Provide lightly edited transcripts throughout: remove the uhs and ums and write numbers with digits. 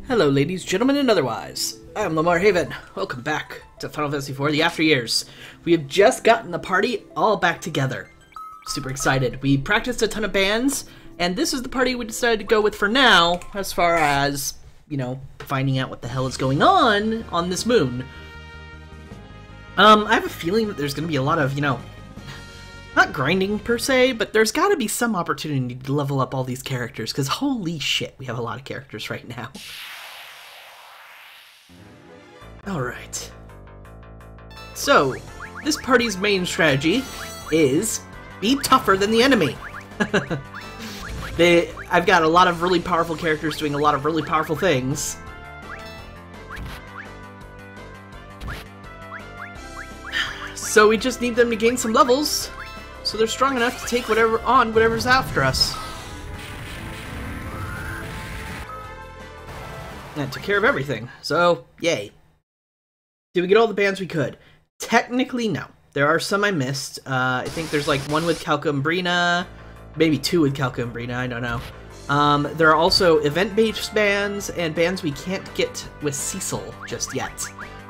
Hello ladies, gentlemen, and otherwise. I am Lamar Haven. Welcome back to Final Fantasy IV, The After Years. We have just gotten the party all back together. Super excited. We practiced a ton of bands, and this is the party we decided to go with for now, as far as, you know, finding out what the hell is going on this moon. I have a feeling that there's going to be a lot of, you know, not grinding per se, but there's got to be some opportunity to level up all these characters, because holy shit, we have a lot of characters right now. Alright. So, this party's main strategy is be tougher than the enemy. I've got a lot of really powerful characters doing a lot of really powerful things. So we just need them to gain some levels, so they're strong enough to take whatever's after us. That took care of everything, so yay. Did we get all the bands we could? Technically, no. There are some I missed. I think there's like one with Calcumbrina, maybe two with Calcumbrina, I don't know. There are also event-based bands and bands we can't get with Cecil just yet.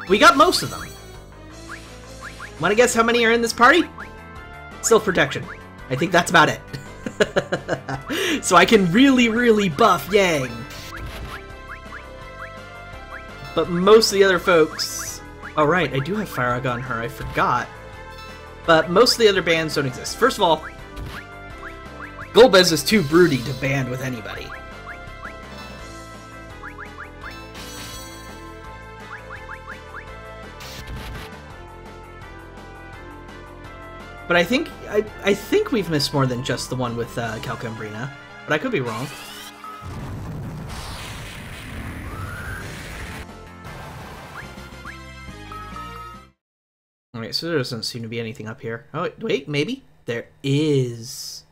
We got most of them. Wanna guess how many are in this party? Sylph Protection. I think that's about it. So I can really buff Yang. But most of the other folks... Oh right, I do have Farag on her, I forgot. But most of the other bands don't exist. First of all, Golbez is too broody to band with anybody. But I think we've missed more than just the one with Calcumbrina, but I could be wrong. Alright, so there doesn't seem to be anything up here. Oh, wait, maybe? There is.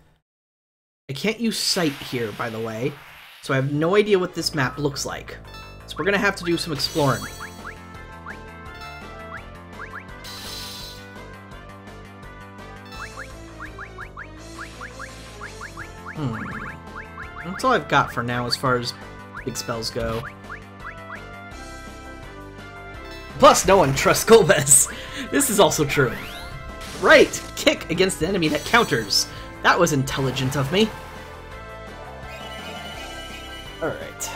I can't use sight here, by the way, so I have no idea what this map looks like. So we're gonna have to do some exploring. That's all I've got for now as far as big spells go. Plus, no one trusts Golbez. This is also true. Right! Kick against the enemy that counters. That was intelligent of me. Alright.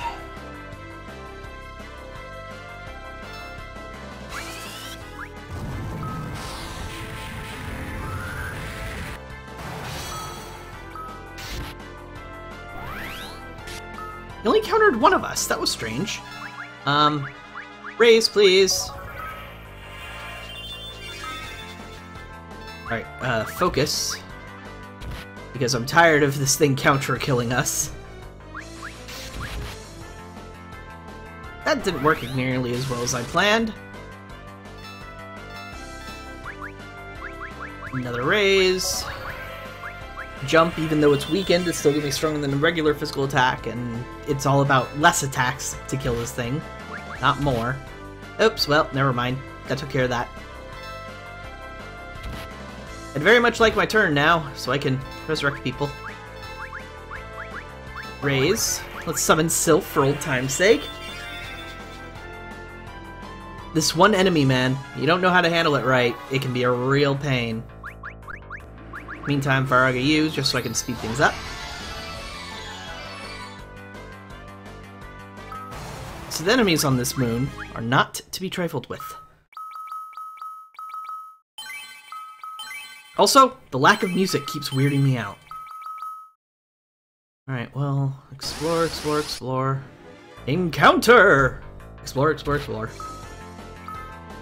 He only countered one of us. That was strange. Raise, please. Alright, focus. Because I'm tired of this thing counter-killing us. That didn't work nearly as well as I planned. Another raise. Jump, even though it's weakened, it's still gonna be stronger than a regular physical attack, and it's all about less attacks to kill this thing, not more. Oops, well, never mind. That took care of that. I'd very much like my turn now, so I can resurrect people. Raise. Let's summon Sylph for old time's sake. This one enemy, man, you don't know how to handle it right, it can be a real pain. Meantime, Faraga used just so I can speed things up. So the enemies on this moon are not to be trifled with. Also, the lack of music keeps weirding me out. Alright, well, explore, explore, explore. Encounter! Explore, explore, explore.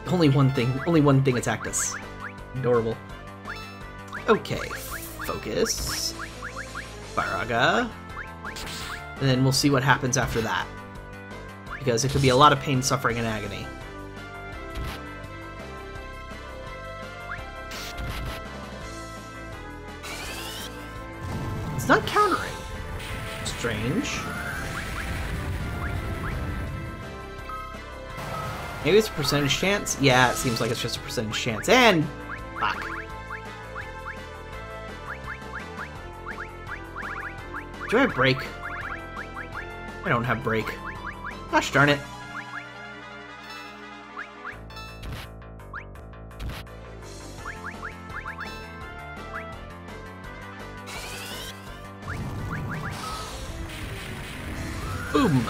Only one thing attacked us. Adorable. Okay, focus. Faraga. And then we'll see what happens after that. Because it could be a lot of pain, suffering, and agony. It's not countering. Strange. Maybe it's a percentage chance? Yeah, it seems like it's just a percentage chance. And... fuck. Do I have break? I don't have break. Gosh darn it. Boom.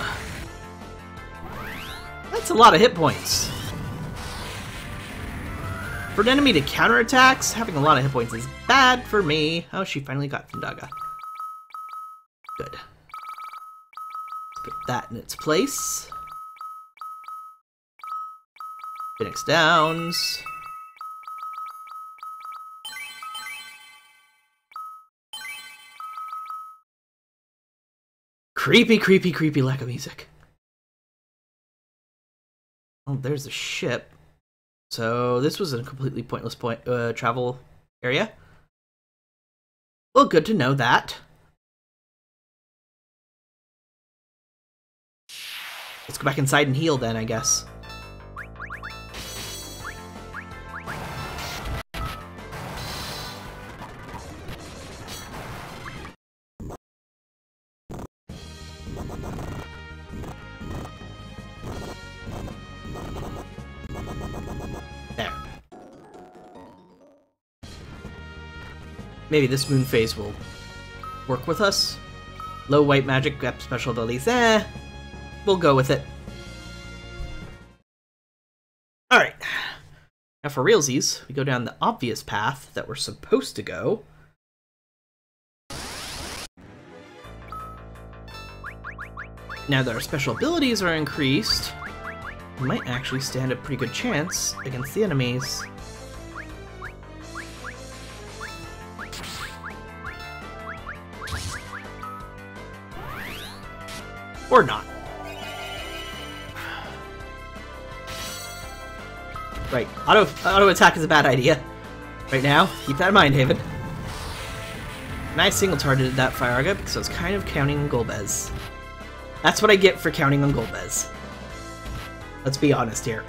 That's a lot of hit points. For an enemy to counterattacks, having a lot of hit points is bad for me. Oh, she finally got Thundaga. Good. Let's put that in its place. Phoenix Downs. Creepy, creepy, creepy lack of music. Oh, there's a ship. So this was a completely pointless travel area. Well, good to know that. Let's go back inside and heal then, I guess. There. Maybe this moon phase will work with us. Low white magic, special abilities. We'll go with it. Alright. Now for realsies, we go down the obvious path that we're supposed to go. Now that our special abilities are increased, we might actually stand a pretty good chance against the enemies. Or not. Right, auto attack is a bad idea. Right now, keep that in mind, Haven. And I single-targeted that Firaga because I was kind of counting on Golbez. That's what I get for counting on Golbez. Let's be honest here.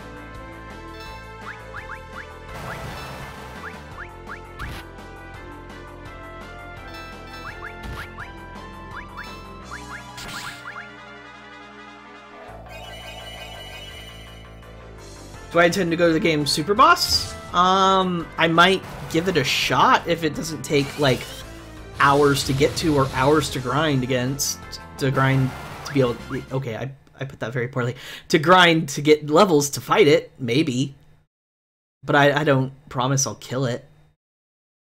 Do I intend to go to the game Super Boss? I might give it a shot if it doesn't take, like, hours to get to or hours to grind against. To grind to be able to... Okay, I put that very poorly. To grind to get levels to fight it, maybe. But I don't promise I'll kill it.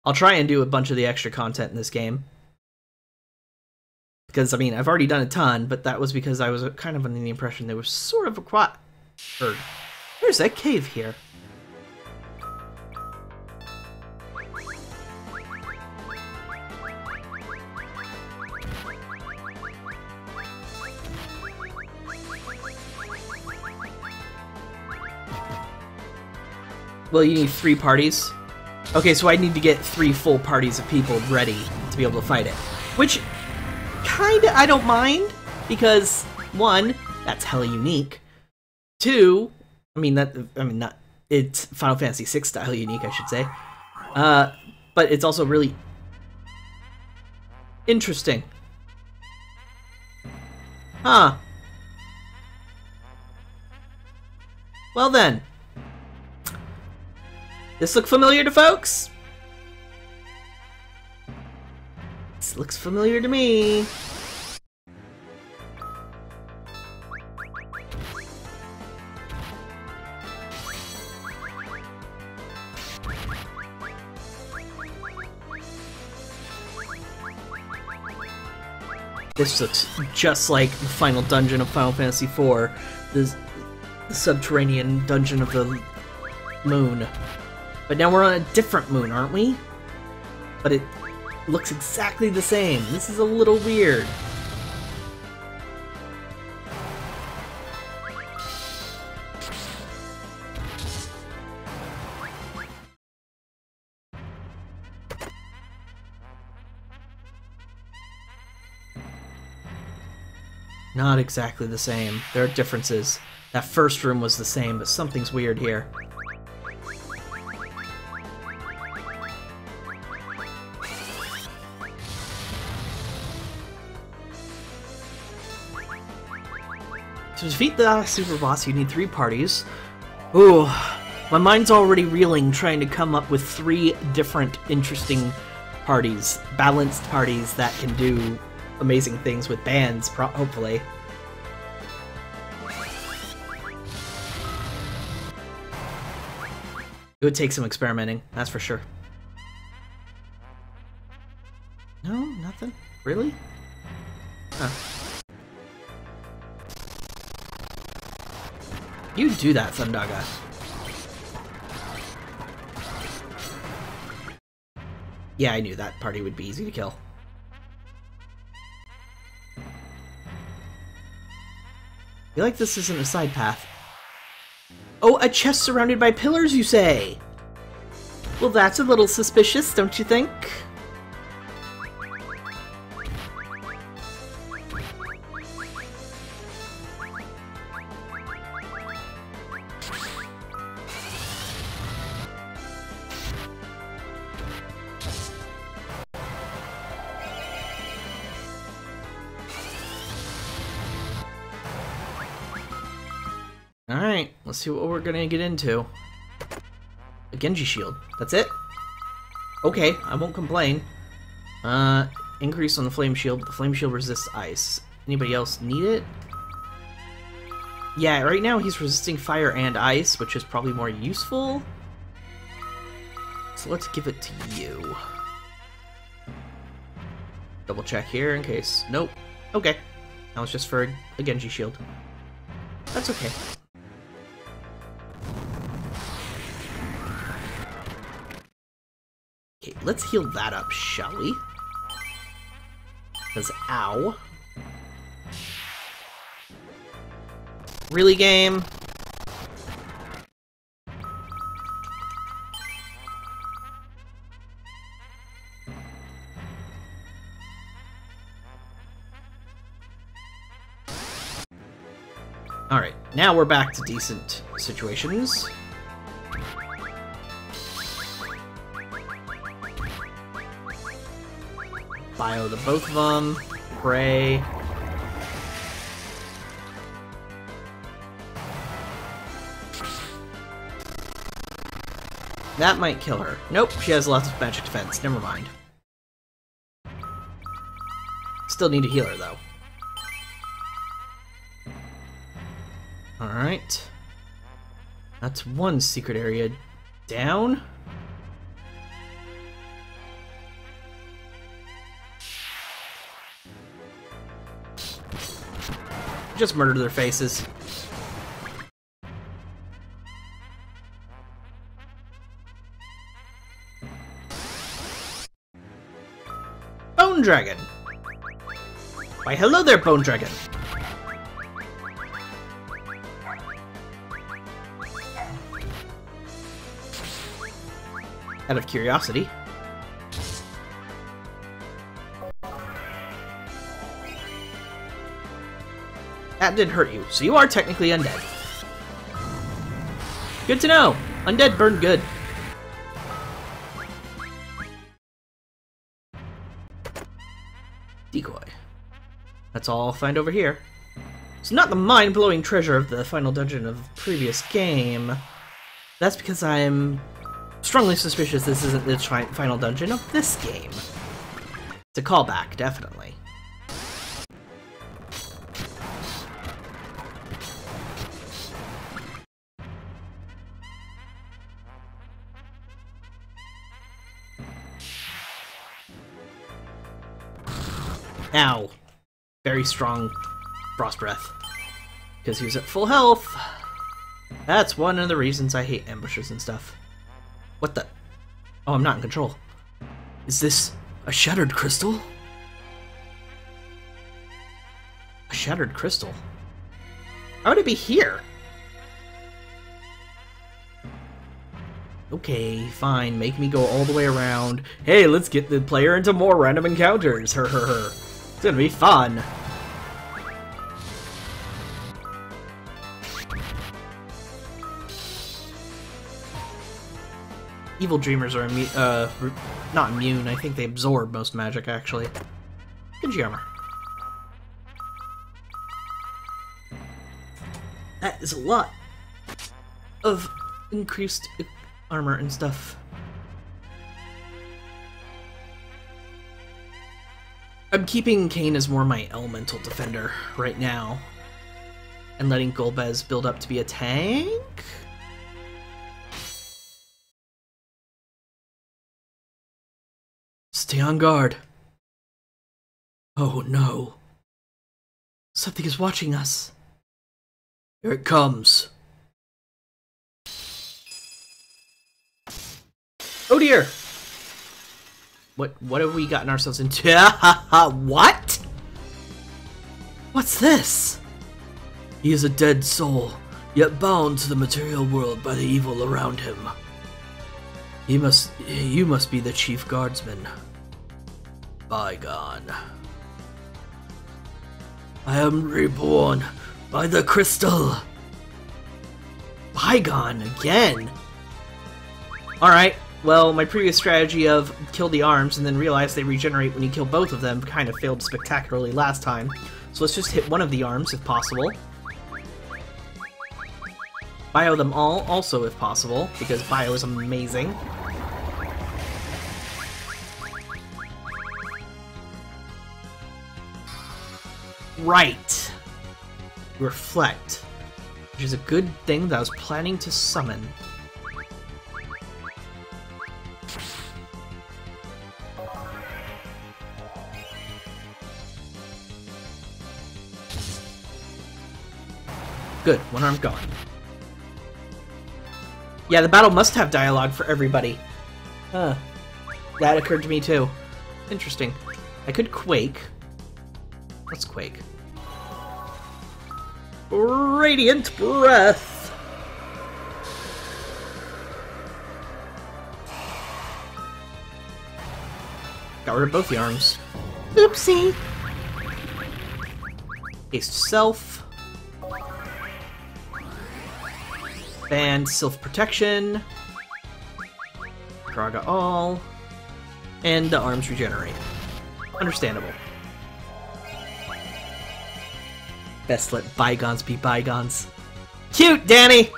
I'll try and do a bunch of the extra content in this game. Because, I mean, I've already done a ton, but that was because I was kind of under the impression there was sort of a there's that cave here. Well, you need 3 parties. Okay, so I need to get 3 full parties of people ready to be able to fight it. Which, kinda, I don't mind, because, 1, that's hella unique. 2, it's Final Fantasy VI style unique, I should say. But it's also really interesting. Huh. Well then. This look familiar to folks? This looks familiar to me. This looks just like the final dungeon of Final Fantasy IV, the subterranean dungeon of the moon. But now we're on a different moon, aren't we? But it looks exactly the same. This is a little weird. Not exactly the same. There are differences. That first room was the same, but something's weird here. To defeat the super boss, you need 3 parties. Ooh, my mind's already reeling trying to come up with 3 different interesting parties, balanced parties that can do amazing things with bands, hopefully. It would take some experimenting, that's for sure. No, nothing? Really? Huh. You do that, Thundaga. Yeah, I knew that party would be easy to kill. I feel like this isn't a side path. Oh, a chest surrounded by pillars, you say? Well, that's a little suspicious, don't you think? Alright, let's see what we're gonna get into. A Genji shield. That's it? Okay, I won't complain. Increase on the flame shield, but the flame shield resists ice. Anybody else need it? Yeah, right now he's resisting fire and ice, which is probably more useful. So let's give it to you. Double check here in case. Nope. Okay. That was just for a Genji shield. That's okay. Okay, let's heal that up, shall we? Because, ow. Really, game? Alright, now we're back to decent situations. Bio the both of them. Pray. That might kill her. Nope, she has lots of magic defense. Never mind. Still need to heal her, though. Alright. That's one secret area down. Just murder their faces. Bone Dragon! Why, hello there, Bone Dragon! Out of curiosity. That did hurt you, so you are technically undead. Good to know! Undead burn good. Decoy. That's all I'll find over here. It's not the mind-blowing treasure of the final dungeon of the previous game. That's because I'm strongly suspicious this isn't the final dungeon of this game. It's a callback, definitely. Ow. Very strong frost breath. Because he was at full health. That's one of the reasons I hate ambushes and stuff. What the? Oh, I'm not in control. Is this a shattered crystal? A shattered crystal? How would it be here? Okay, fine. Make me go all the way around. Hey, let's get the player into more random encounters. Her. It's gonna be fun. Evil Dreamers are not immune. I think they absorb most magic, actually. Genji armor. That is a lot of increased armor and stuff. I'm keeping Kain as more my elemental defender right now, and letting Golbez build up to be a tank? Stay on guard. Oh no. Something is watching us. Here it comes. Oh dear! What have we gotten ourselves into? What? What's this? He is a dead soul, yet bound to the material world by the evil around him. You must be the chief guardsman. Bygone. I am reborn by the crystal. Bygone again. Alright, well, my previous strategy of kill the arms and then realize they regenerate when you kill both of them kind of failed spectacularly last time. So let's just hit one of the arms if possible. Bio them all also if possible, because bio is amazing. Right. Reflect. Which is a good thing that I was planning to summon. Good, one arm gone. Yeah, the battle must have dialogue for everybody. Huh. That occurred to me too. Interesting. I could Quake. Let's Quake. Radiant Breath! Got rid of both the arms. Oopsie! Haste Self. And Self Protection. Graga all. And the arms regenerate. Understandable. Best let bygones be bygones. Cute, Danny!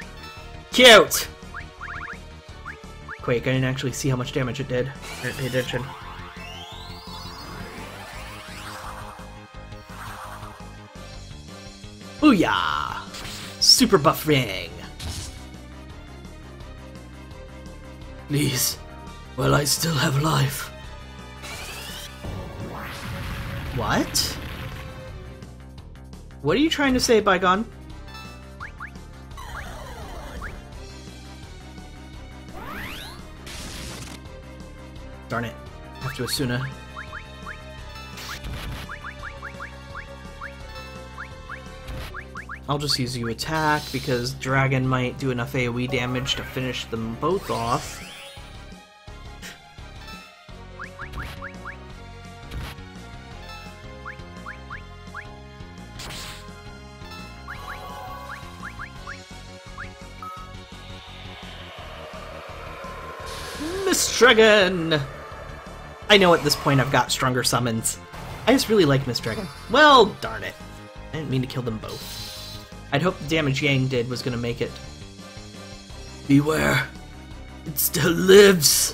Cute! Quake, I didn't actually see how much damage it did. I didn't pay attention. Booyah! Super buff ring! Please, while I still have life. What? What are you trying to say, Bygone? Darn it. Have to Asuna. I'll just use you attack, because Dragon might do enough AoE damage to finish them both off. Dragon! I know at this point I've got stronger summons. I just really like Miss Dragon. Well, darn it. I didn't mean to kill them both. I'd hoped the damage Yang did was gonna make it. Beware. It still lives!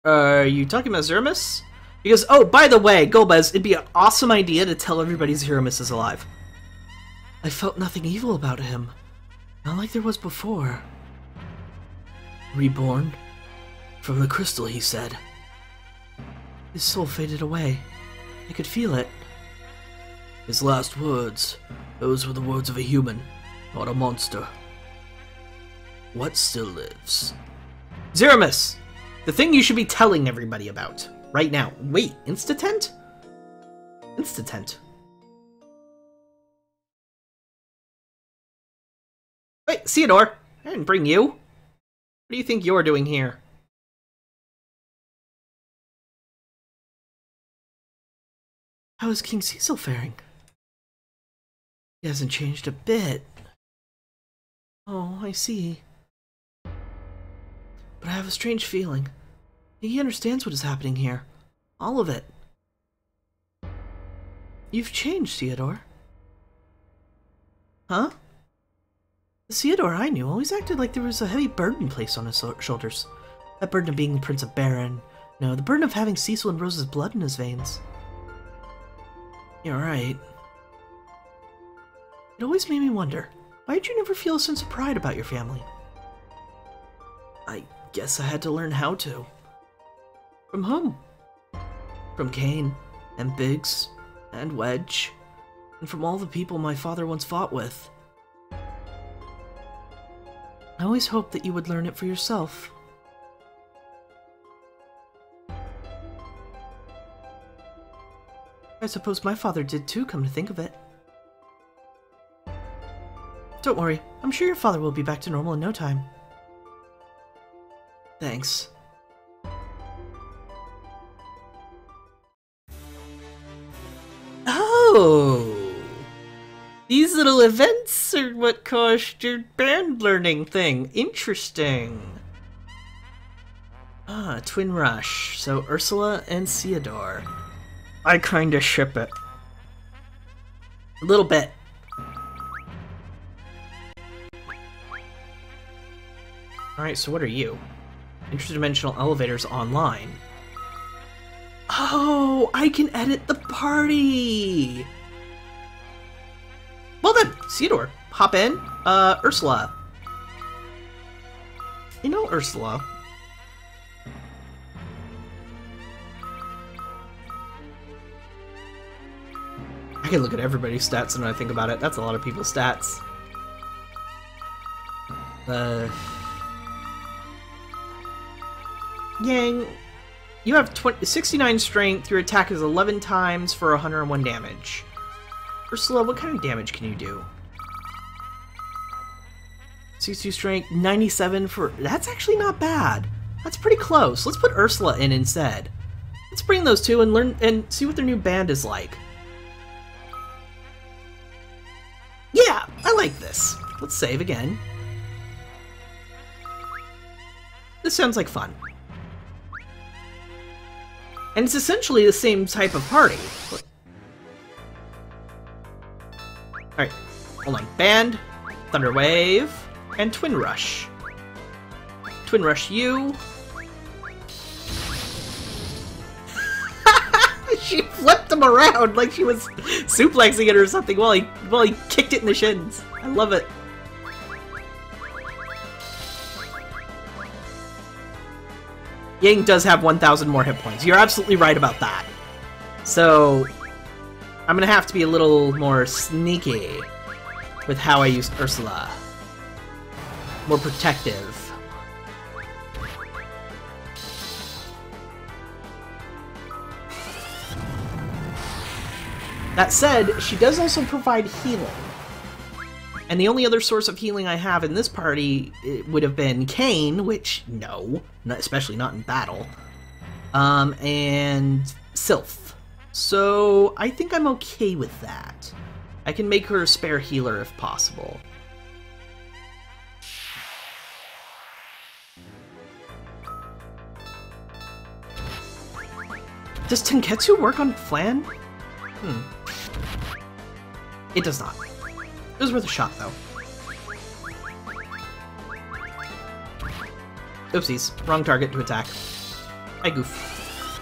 Are you talking about Zeramis? Because, oh, by the way, Golbez, it'd be an awesome idea to tell everybody Zeramis is alive. I felt nothing evil about him. Not like there was before. Reborn? From the crystal, he said. His soul faded away. I could feel it. His last words. Those were the words of a human, not a monster. What still lives? Zeramis! The thing you should be telling everybody about. Right now. Wait, Instatent? Instatent. Wait, Theodore! I didn't bring you. What do you think you're doing here? How is King Cecil faring? He hasn't changed a bit. Oh, I see. But I have a strange feeling. He understands what is happening here. All of it. You've changed, Theodore. Huh? The Theodore I knew always acted like there was a heavy burden placed on his shoulders. That burden of being the Prince of Baron. No, the burden of having Cecil and Rose's blood in his veins. You're right. It always made me wonder, why did you never feel a sense of pride about your family? I guess I had to learn how to. From whom? From Cain, and Biggs, and Wedge, and from all the people my father once fought with. I always hoped that you would learn it for yourself. I suppose my father did too, come to think of it. Don't worry, I'm sure your father will be back to normal in no time. Thanks. Oh! These little events are what caused your band learning thing. Interesting. Ah, Twin Rush. So Ursula and Theodore. I kinda ship it. A little bit. Alright, so what are you? Interdimensional elevators online. Oh, I can edit the party! Well then, Theodore, hop in. Ursula. You know Ursula. I can look at everybody's stats and when I think about it. That's a lot of people's stats. Yang, you have 69 strength, your attack is 11 times for 101 damage. Ursula, what kind of damage can you do? 62 strength, 97 for... That's actually not bad. That's pretty close. Let's put Ursula in instead. Let's bring those two and learn and see what their new band is like. Yeah, I like this. Let's save again. This sounds like fun. And it's essentially the same type of party. Alright, hold on. Band, Thunder Wave, and Twin Rush. Twin Rush you. She flipped him around like she was suplexing it or something while he kicked it in the shins. I love it. Yang does have 1,000 more hit points. You're absolutely right about that. So, I'm gonna have to be a little more sneaky with how I use Ursula. More protective. That said, she does also provide healing. And the only other source of healing I have in this party would have been Cain, which, no, especially not in battle, and Sylph. So I think I'm okay with that. I can make her a spare healer if possible. Does Tenketsu work on Flan? It does not. It was worth a shot, though. Oopsies. Wrong target to attack. I goof.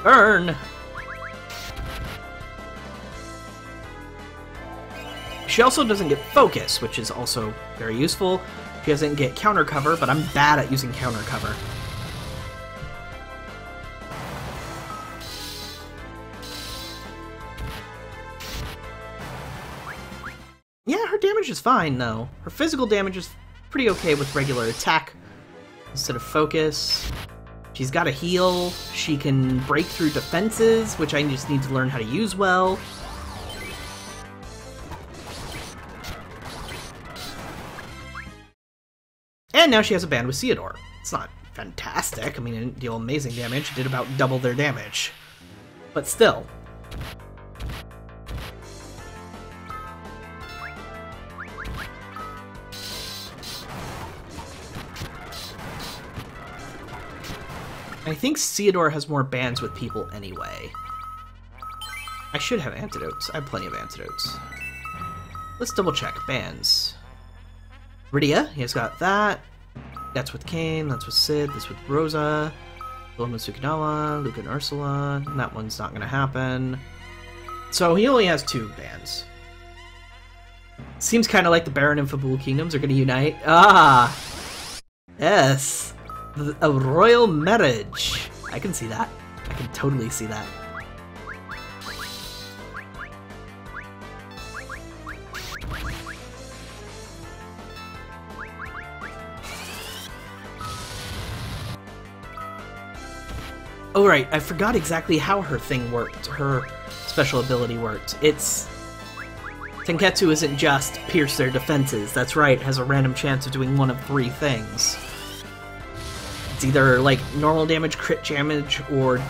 Burn! She also doesn't get focus, which is also very useful. She doesn't get counter cover, but I'm bad at using counter cover. Yeah, her damage is fine, though. Her physical damage is pretty okay with regular attack instead of focus. She's got a heal. She can break through defenses, which I just need to learn how to use well. And now she has a band with Theodore. It's not fantastic. I mean, it didn't deal amazing damage. It did about double their damage. But still. I think Theodore has more bands with people anyway. I should have antidotes. I have plenty of antidotes. Let's double check. Bands. Rydia, he's got that. That's with Kain, that's with Cid, that's with Rosa. Wilhelm and Sukinawa, Luca and Ursula. That one's not gonna happen. So he only has 2 bands. Seems kind of like the Baron and Fabul kingdoms are gonna unite. Ah! Yes! A royal marriage! I can see that. I can totally see that. Oh right, I forgot exactly how her thing worked, her special ability worked. It's... Tenketsu isn't just pierce their defenses, that's right, it has a random chance of doing one of 3 things. It's either, like, normal damage, crit damage, or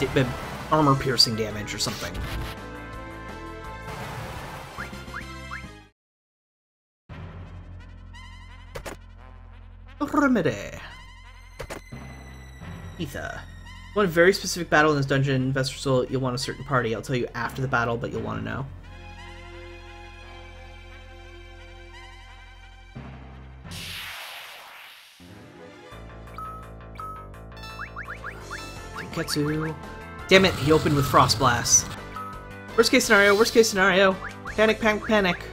armor-piercing damage or something. Remedy. Etha. One very specific battle in this dungeon, Investor Soul, you'll want a certain party. I'll tell you after the battle, but you'll want to know. Tenketsu. Damn it, he opened with Frost Blast. Worst case scenario, worst case scenario. Panic, panic, panic.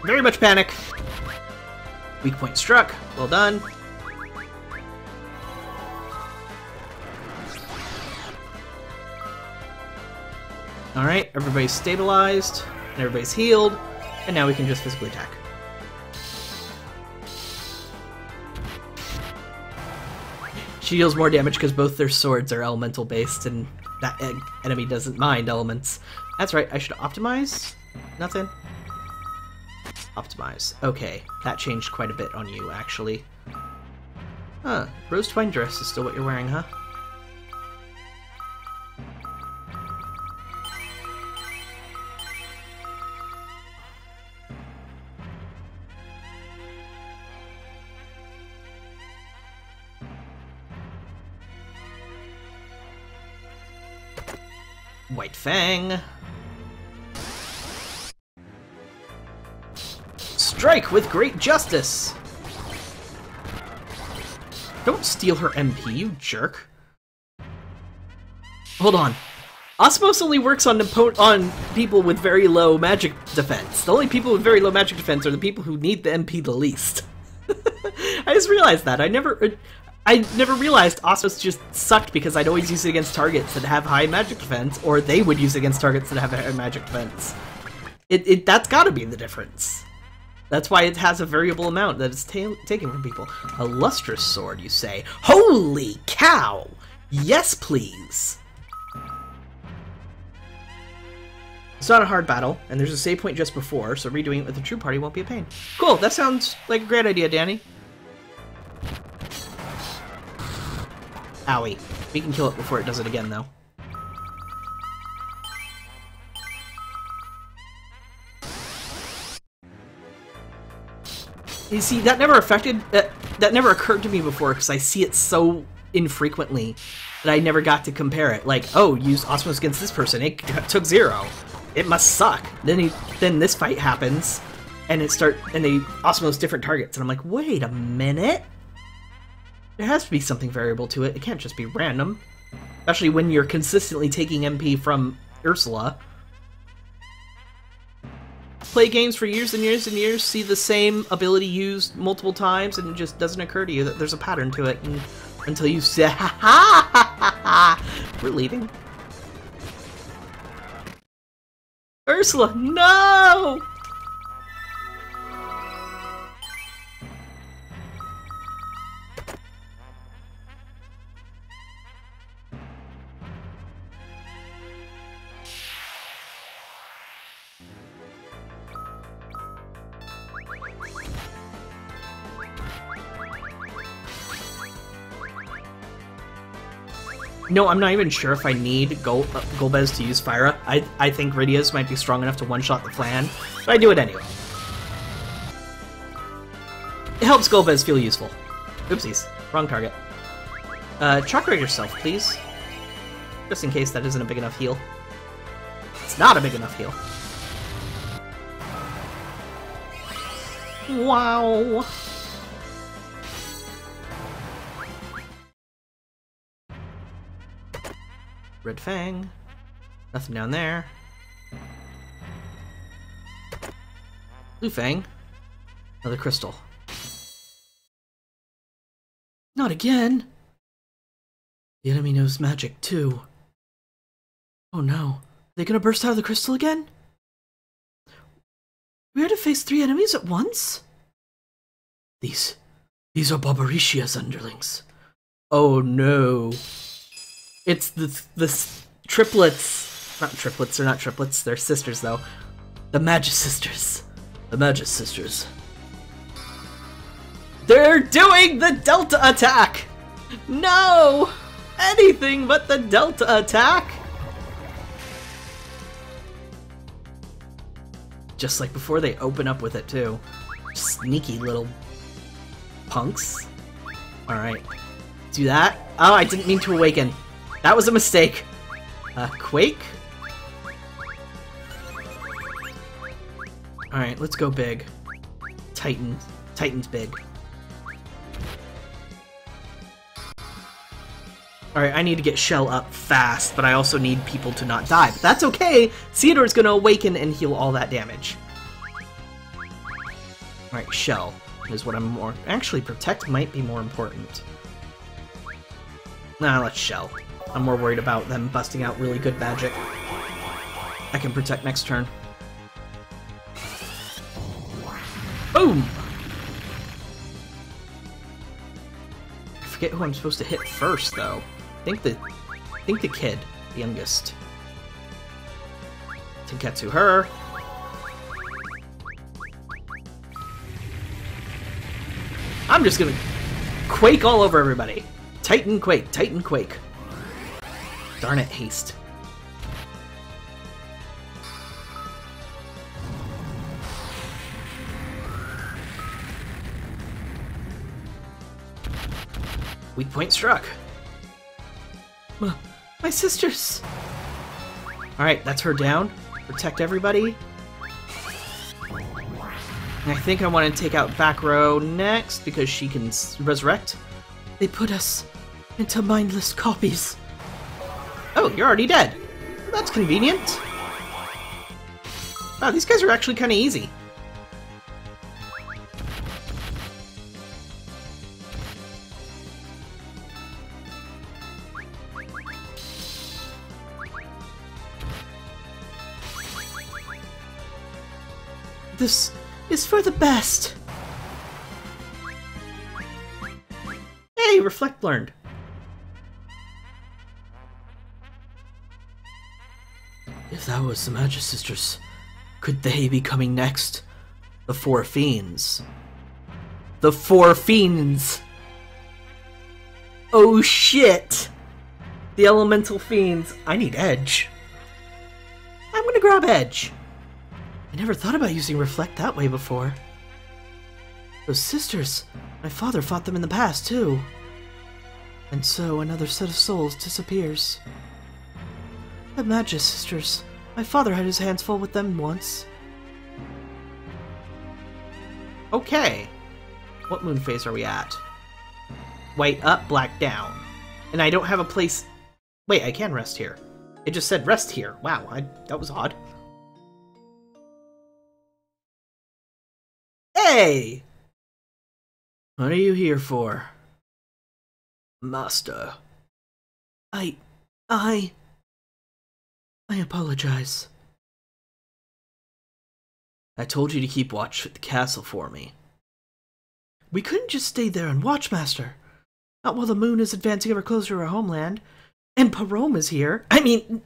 Very much panic. Weak point struck. Well done. Alright, everybody's stabilized, and everybody's healed, and now we can just physically attack. She deals more damage because both their swords are elemental based, and that enemy doesn't mind elements. That's right, I should optimize? Nothing? Optimize. Okay, that changed quite a bit on you, actually. Huh, rose twine dress is still what you're wearing, huh? White Fang. Strike with great justice! Don't steal her MP, you jerk. Hold on. Osmos only works on people with very low magic defense. The only people with very low magic defense are the people who need the MP the least. I just realized that. I never realized Osmos just sucked because I'd always use it against targets that have high magic defense, or they would use it against targets that have high magic defense. That's gotta be the difference. That's why it has a variable amount that it's taken from people. A lustrous sword, you say? Holy cow! Yes, please! It's not a hard battle, and there's a save point just before, so redoing it with a true party won't be a pain. Cool, that sounds like a great idea, Danny. Owie. We can kill it before it does it again, though. You see, that never that never occurred to me before, because I see it so infrequently that I never got to compare it. Like, oh, use Osmos against this person, it took 0. It must suck. Then this fight happens, and they Osmos different targets, and I'm like, wait a minute? There has to be something variable to it. It can't just be random. Especially when you're consistently taking MP from Ursula. Play games for years and years and years, see the same ability used multiple times, and it just doesn't occur to you that there's a pattern to it until you say, ha ha ha ha! We're leaving. Ursula, no! No, I'm not even sure if I need Golbez to use Fyra. I think Rydia's might be strong enough to one-shot the clan, but I do it anyway. It helps Golbez feel useful. Oopsies. Wrong target. Chakra yourself, please. Just in case that isn't a big enough heal. It's not a big enough heal. Wow! Red Fang. Nothing down there. Blue Fang. Another crystal. Not again! The enemy knows magic, too. Oh no. Are they gonna burst out of the crystal again? We had to face 3 enemies at once? These are Barbarishia's underlings. Oh no. It's the triplets. Not triplets, they're not triplets, they're sisters though. The Magus Sisters. The Magus Sisters. They're doing the Delta attack! No! Anything but the Delta attack! Just like before, they open up with it too. Sneaky little punks. Alright. Do that. Oh, I didn't mean to awaken. That was a mistake. Quake? Alright, let's go big. Titan. Titan's big. Alright, I need to get Shell up fast, but I also need people to not die. But that's okay! Theodore's gonna awaken and heal all that damage. Alright, Shell is what I'm more... Actually, Protect might be more important. Nah, let's Shell. I'm more worried about them busting out really good magic. I can Protect next turn. Boom! I forget who I'm supposed to hit first, though. I think the kid, the youngest. Tenketsu her. I'm just gonna Quake all over everybody. Titan Quake, Titan Quake. Darn it, haste. Weak point struck. My sisters! Alright, that's her down. Protect everybody. And I think I want to take out Back Row next because she can resurrect. They put us into mindless copies. Oh, you're already dead. Well, that's convenient. Wow, these guys are actually kind of easy. This is for the best. Hey, Reflect learned. If that was the Magus Sisters, could they be coming next? The 4 Fiends. The 4 Fiends! Oh shit! The Elemental Fiends. I need Edge. I'm gonna grab Edge. I never thought about using Reflect that way before. Those sisters, my father fought them in the past too. And so another set of souls disappears. The Magus Sisters, my father had his hands full with them once. Okay. What moon phase are we at? White up, black down. And I don't have a place... Wait, I can rest here. It just said rest here. Wow, that was odd. Hey! What are you here for? Master. I apologize. I told you to keep watch at the castle for me. We couldn't just stay there and watch, Master. Not while the moon is advancing ever closer to our homeland. And Parome is here. I mean,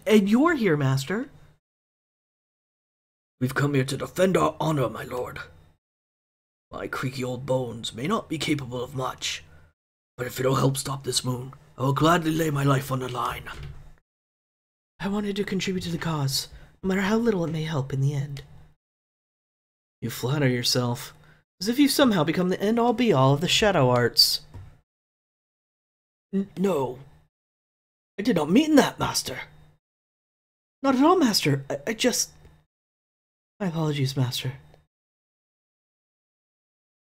and you're here, Master. We've come here to defend our honor, my lord. My creaky old bones may not be capable of much, but if it'll help stop this moon, I will gladly lay my life on the line. I wanted to contribute to the cause, no matter how little it may help in the end. You flatter yourself. As if you somehow become the end-all be-all of the shadow arts. No. I did not mean that, Master. Not at all, Master. I just... My apologies, Master.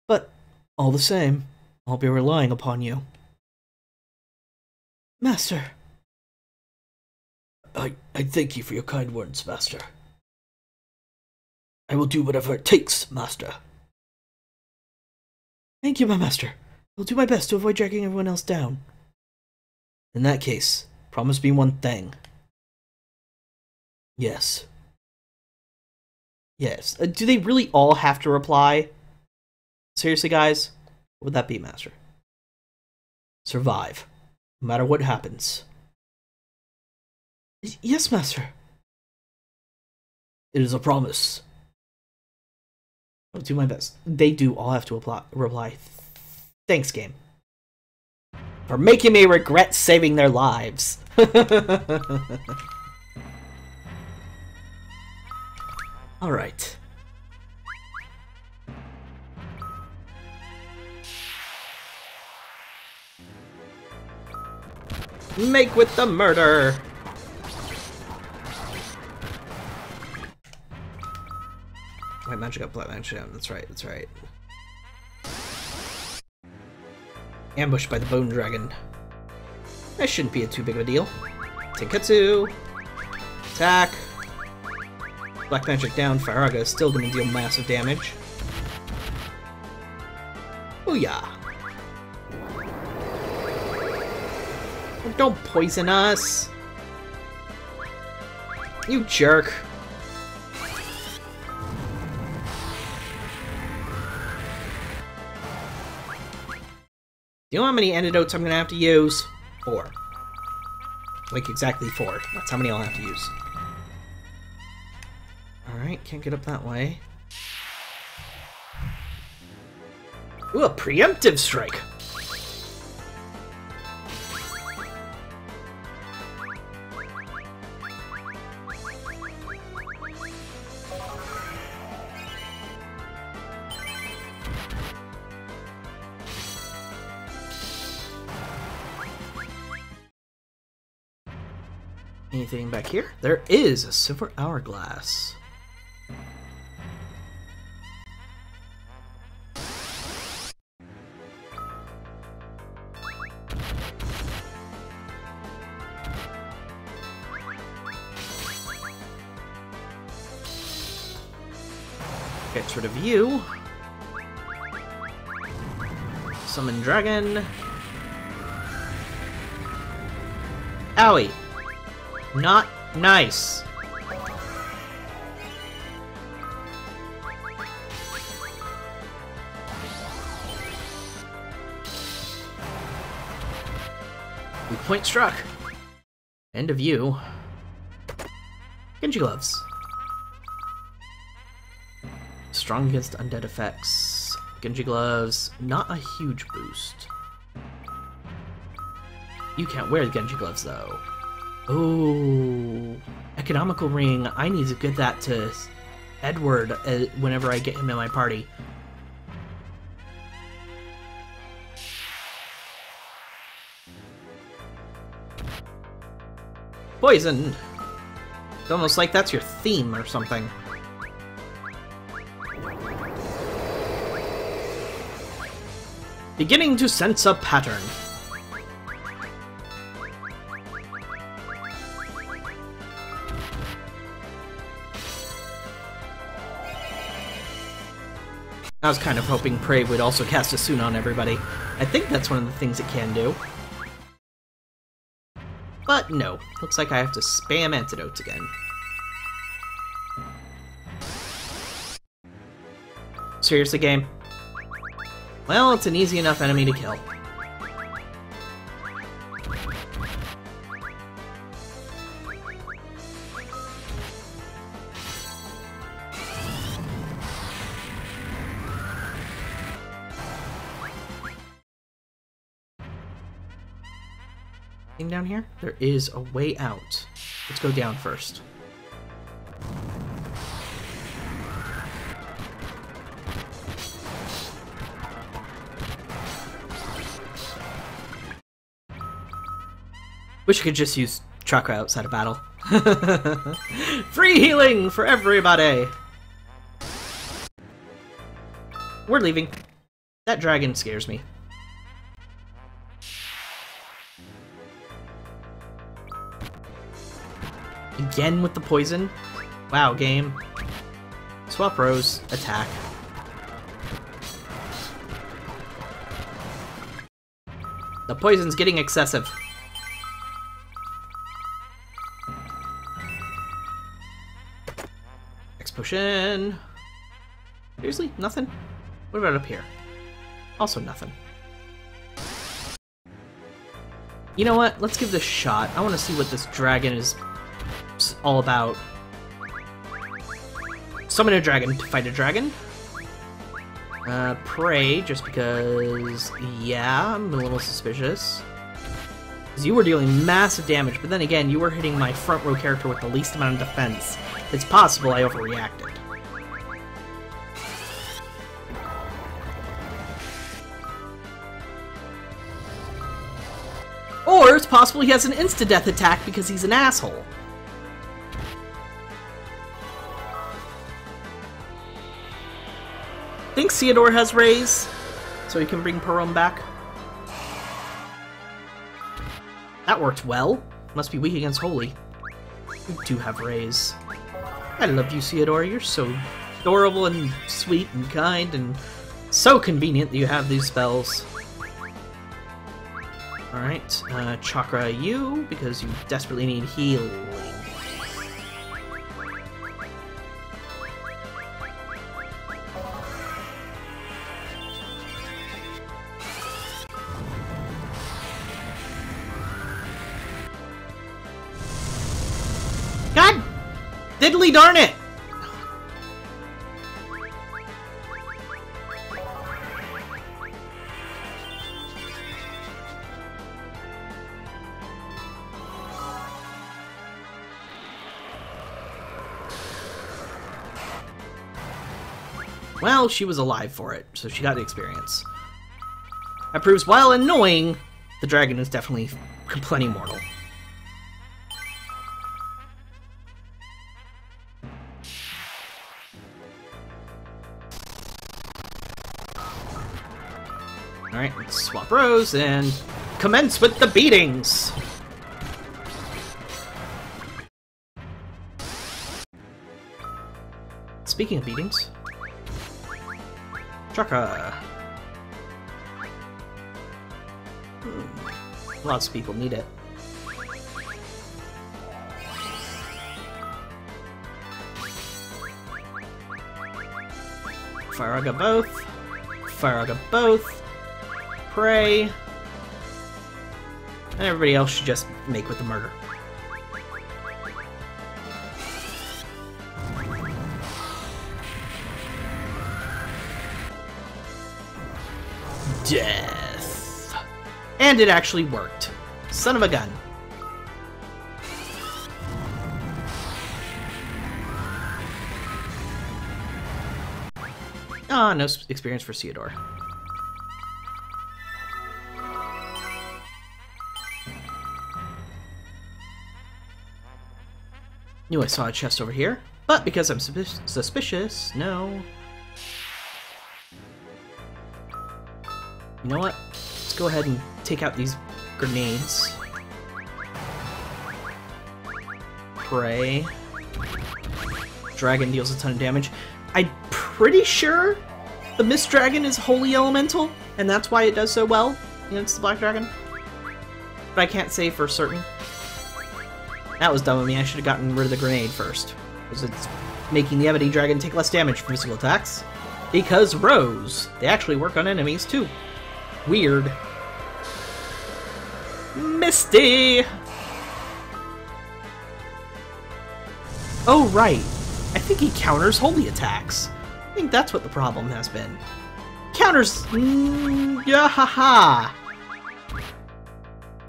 But, all the same, I'll be relying upon you. Master. I thank you for your kind words, Master. I will do whatever it takes, Master. Thank you, my Master. I'll do my best to avoid dragging everyone else down. In that case, promise me one thing. Yes. Yes. Do they really all have to reply? Seriously, guys? What would that be, Master? Survive. No matter what happens. Yes, Master. It is a promise. I'll do my best. They do all have to reply. Thanks, game. For making me regret saving their lives. Alright. Make with the murder! White magic up, black magic down. That's right, that's right. Ambushed by the Bone Dragon. That shouldn't be too big of a deal. Tenketsu! Attack! Black magic down, Firaga is still going to deal massive damage. Booyah! Oh, don't poison us! You jerk! Do you know how many antidotes I'm going to have to use? 4. Like, exactly 4. That's how many I'll have to use. Alright, can't get up that way. Ooh, a preemptive strike! Anything back here? There is a silver hourglass. Gets rid of you. Summon dragon. Owie. Not nice. Weak point struck. End of you. Genji gloves. Strong against undead effects. Genji gloves, not a huge boost. You can't wear the Genji gloves though. Oh, economical ring. I need to get that to Edward whenever I get him in my party. Poison. It's almost like that's your theme or something. Beginning to sense a pattern. I was kind of hoping Prey would also cast Asuna on everybody. I think that's one of the things it can do. But no, looks like I have to spam antidotes again. Seriously, game? Well, it's an easy enough enemy to kill. Down here? There is a way out. Let's go down first. Wish I could just use chakra outside of battle. Free healing for everybody! We're leaving. That dragon scares me. Again with the poison? Wow, game. Swap Rose, attack. The poison's getting excessive. Next potion. Seriously? Nothing? What about up here? Also nothing. You know what? Let's give this a shot. I want to see what this dragon is all about. Summon a dragon to fight a dragon. Pray, just because, yeah, I'm a little suspicious. Because you were dealing massive damage, but then again, you were hitting my front row character with the least amount of defense. It's possible I overreacted. Or it's possible he has an insta-death attack because he's an asshole. I think Theodore has Raise, so he can bring Perome back. That worked well. Must be weak against Holy. You do have Raise. I love you, Theodore. You're so adorable and sweet and kind and so convenient that you have these spells. Alright, Chakra you, because you desperately need healing. God diddly darn it! Well, she was alive for it, so she got the experience. That proves, while annoying, the dragon is definitely plenty mortal. Alright, let's swap rows and commence with the beatings! Speaking of beatings... Chakra! Lots of people need it. Firaga both. Firaga both. Pray. And everybody else should just make with the murder. Death. And it actually worked. Son of a gun. Ah, no experience for Theodore. Knew I saw a chest over here, but because I'm suspicious, no. You know what? Let's go ahead and take out these grenades. Pray. Dragon deals a ton of damage. I'm pretty sure the Mist Dragon is Holy Elemental, and that's why it does so well against the Black Dragon. But I can't say for certain. That was dumb of me. I should have gotten rid of the grenade first. Because it's making the Ebony Dragon take less damage from physical attacks. Because Rose, they actually work on enemies too. Weird. Misty! Oh, right. I think he counters holy attacks. I think that's what the problem has been. Counters... yeah, haha!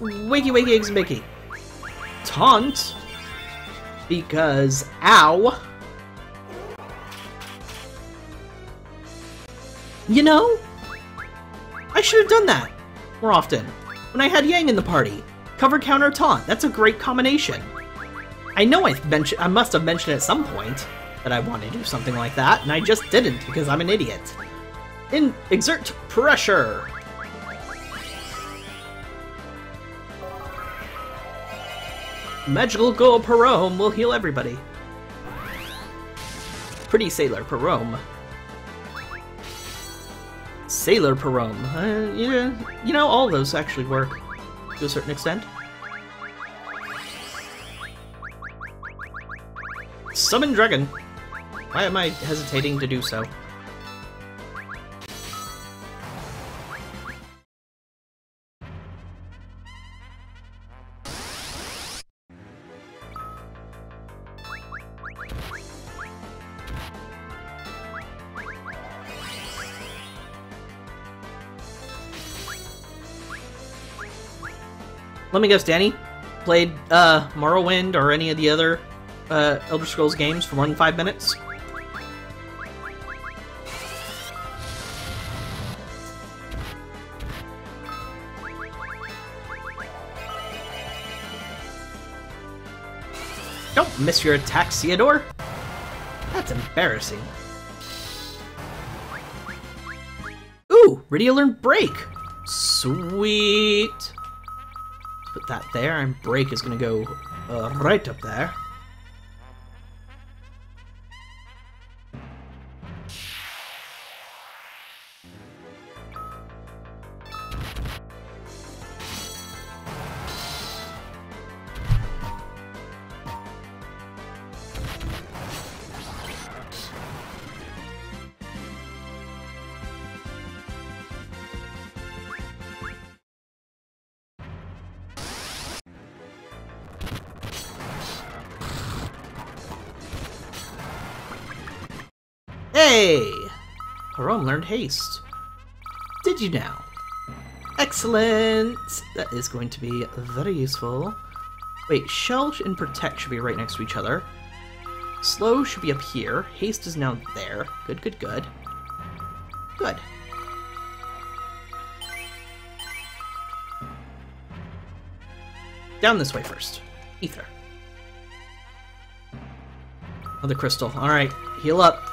Wakey wakey eggs Mickey. Taunt? Because... ow! You know? I should have done that more often when I had Yang in the party. Cover counter taunt. That's a great combination. I know I must have mentioned at some point that I want to do something like that, and I just didn't because I'm an idiot. Exert pressure. Magical Go Parome will heal everybody. Pretty Sailor Parome. Sailor Parome. Yeah, you know, all those actually work to a certain extent. Summon Dragon. Why am I hesitating to do so? Let me guess, Danny played Morrowind or any of the other Elder Scrolls games for more than 5 minutes? Don't miss your attack, Theodore! That's embarrassing. Ooh! Rydia learned Break! Sweet! Put that there, and Break is gonna go right up there. Hey! Parome learned Haste. Did you now? Excellent! That is going to be very useful. Wait, Shell and Protect should be right next to each other. Slow should be up here. Haste is now there. Good, good, good. Good. Down this way first. Ether. Another crystal. Alright, heal up.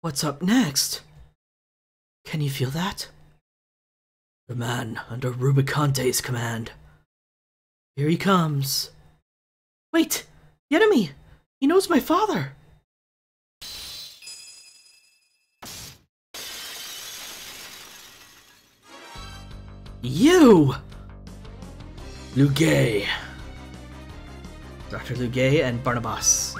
What's up next? Can you feel that? The man under Rubicante's command. Here he comes. Wait! The enemy! He knows my father! You! Lugay. Dr. Lugay and Barnabas.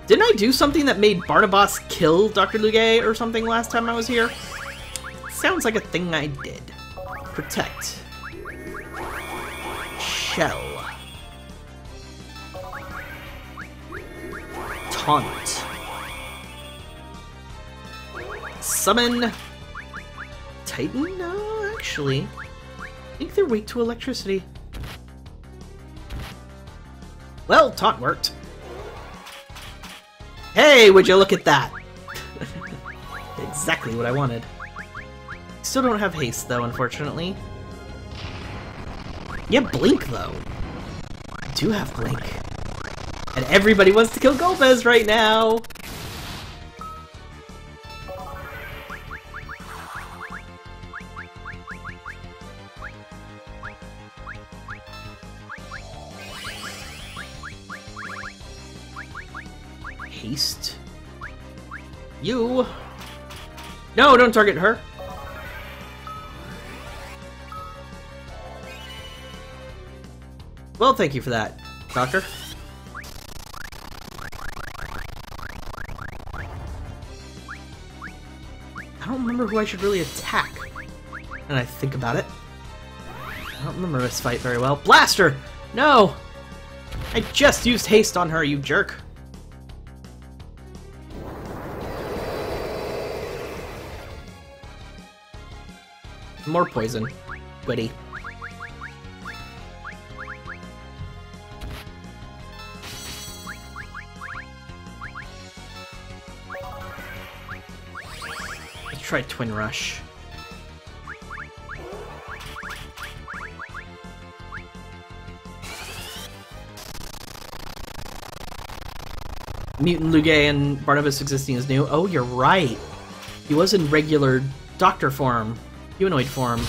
Didn't I do something that made Barnabas kill Dr. Lugay or something last time I was here? Sounds like a thing I did. Protect. Shell. Taunt. Summon. Titan? No, actually. I think they're weak to electricity. Well, taunt worked. Hey, would you look at that? Exactly what I wanted. Still don't have haste, though, unfortunately. You have Blink, though. I do have Blink. And everybody wants to kill Golbez right now! Haste. You! No, don't target her! Well, thank you for that, Doctor. I don't remember who I should really attack. And I think about it. I don't remember this fight very well. Blaster! No! I just used haste on her, you jerk. More poison. Goody. try Twin Rush. Mutant Lugia and Barnabas existing is new. Oh, you're right. He was in regular doctor form, humanoid form,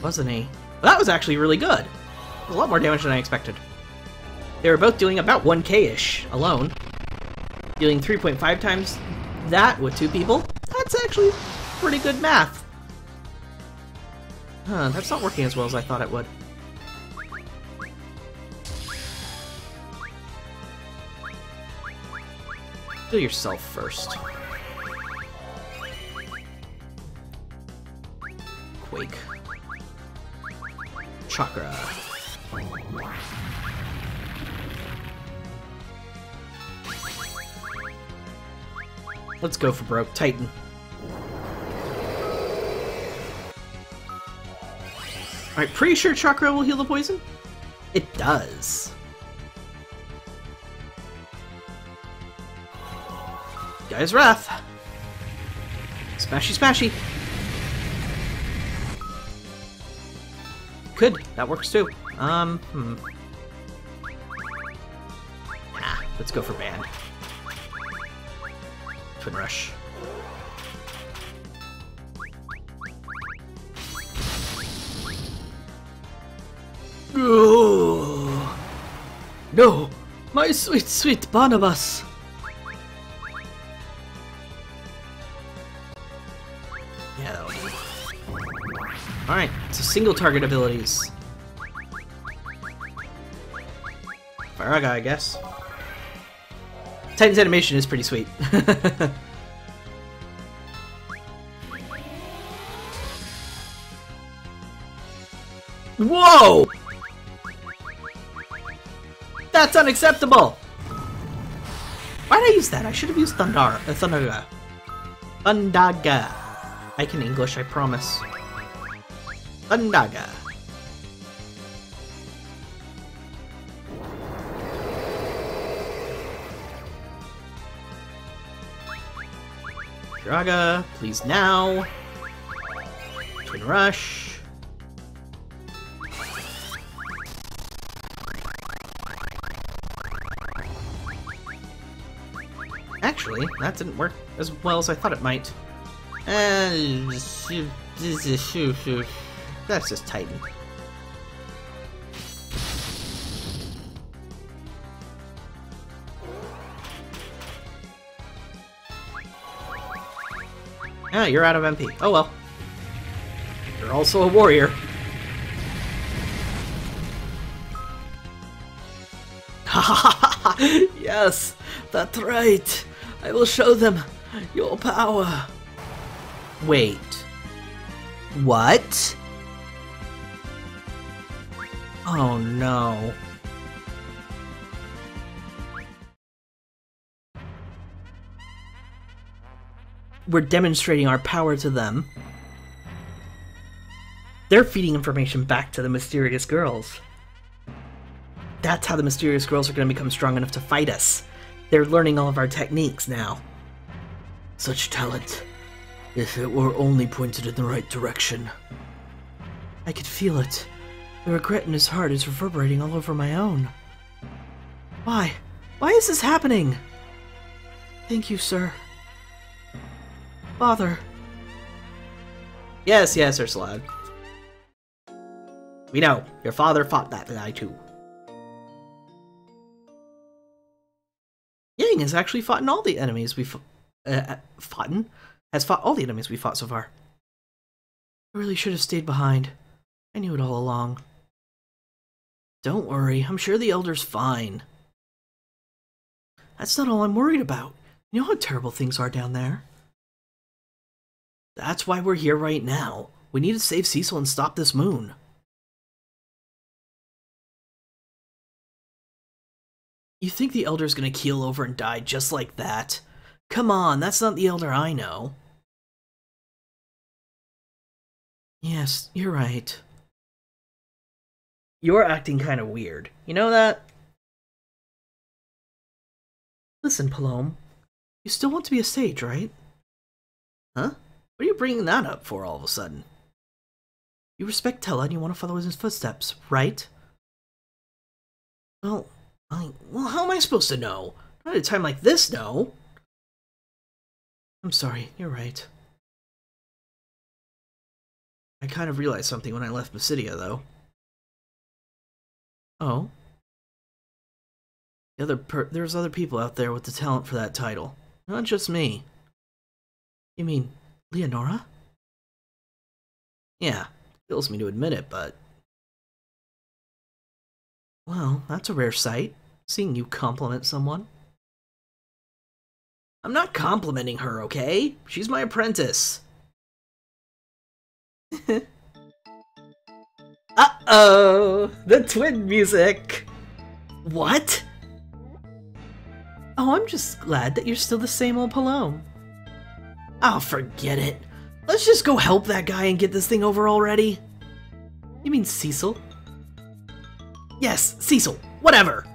wasn't he? Well, that was actually really good. It was a lot more damage than I expected. They were both doing about 1k-ish alone. Dealing 3.5 times that with 2 people? That's actually pretty good math. Huh, that's not working as well as I thought it would. Do yourself first. Quake. Chakra. Let's go for broke. Titan. Alright, pretty sure Chakra will heal the poison? It does. Guy's Wrath. Smashy smashy. Good, that works too. Let's go for Band. Twin Rush. Oh, no! My sweet, sweet Barnabas! Yeah, that'll do. Alright, so single target abilities. Firaga, I guess. Titan's animation is pretty sweet. Whoa! That's unacceptable! Why'd I use that? I should have used Thundaga. Thundaga. I can English, I promise. Thundaga. Firaga, please now. Twin Rush. Actually, that didn't work as well as I thought it might. That's just Titan. Ah, you're out of MP. Oh well. You're also a warrior. Yes, that's right. I will show them your power. Wait. What? Oh no. We're demonstrating our power to them. They're feeding information back to the Mysterious Girls. That's how the Mysterious Girls are going to become strong enough to fight us. They're learning all of our techniques now. Such talent. If it were only pointed in the right direction. I could feel it. The regret in his heart is reverberating all over my own. Why? Why is this happening? Thank you, sir. Father. Yes, yes, Ursula. We know. Your father fought that guy too. Yang has actually fought all the enemies we've has fought all the enemies we fought so far. I really should have stayed behind. I knew it all along. Don't worry, I'm sure the Elder's fine. That's not all I'm worried about. You know how terrible things are down there. That's why we're here right now. We need to save Cecil and stop this moon. You think the Elder's gonna keel over and die just like that? Come on, that's not the Elder I know. Yes, you're right. You're acting kind of weird. You know that? Listen, Palom. You still want to be a sage, right? Huh? What are you bringing that up for all of a sudden? You respect Tellah and you want to follow his footsteps, right? Well, how am I supposed to know? Not at a time like this, no. I'm sorry, you're right. I kind of realized something when I left Basidia, though. Oh? There's other people out there with the talent for that title. Not just me. You mean Leonora? Yeah, kills me to admit it, but... Well, that's a rare sight, seeing you compliment someone. I'm not complimenting her, okay? She's my apprentice. Uh-oh! The twin music! What? Oh, I'm just glad that you're still the same old Palom. Oh, forget it. Let's just go help that guy and get this thing over already. You mean Cecil? Yes, Cecil. Whatever.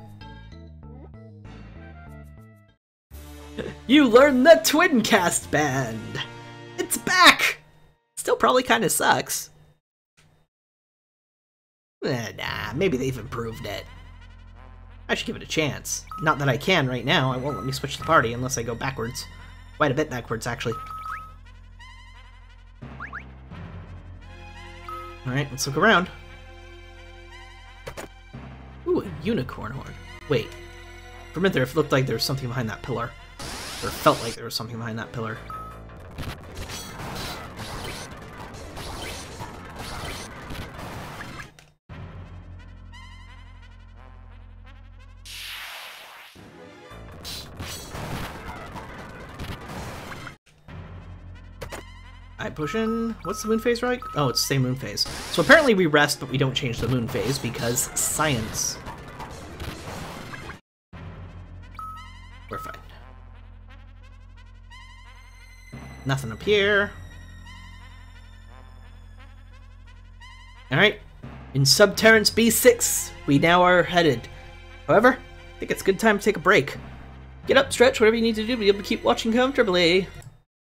You learned the Twincast Band! It's back! Still probably kinda sucks. Nah, maybe they've improved it. I should give it a chance. Not that I can right now, it won't let me switch the party unless I go backwards. Quite a bit backwards, actually. Alright, let's look around. Ooh, a unicorn horn. Wait. For a minute there, it looked like there was something behind that pillar. Or it felt like there was something behind that pillar. Eye potion. What's the moon phase, right? Oh, it's the same moon phase. So apparently we rest, but we don't change the moon phase because science. We're fine. Nothing up here. Alright. In Subterrance B6, we now are headed. However, I think it's a good time to take a break. Get up, stretch, whatever you need to do to be able to keep watching comfortably.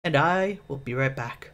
And I will be right back.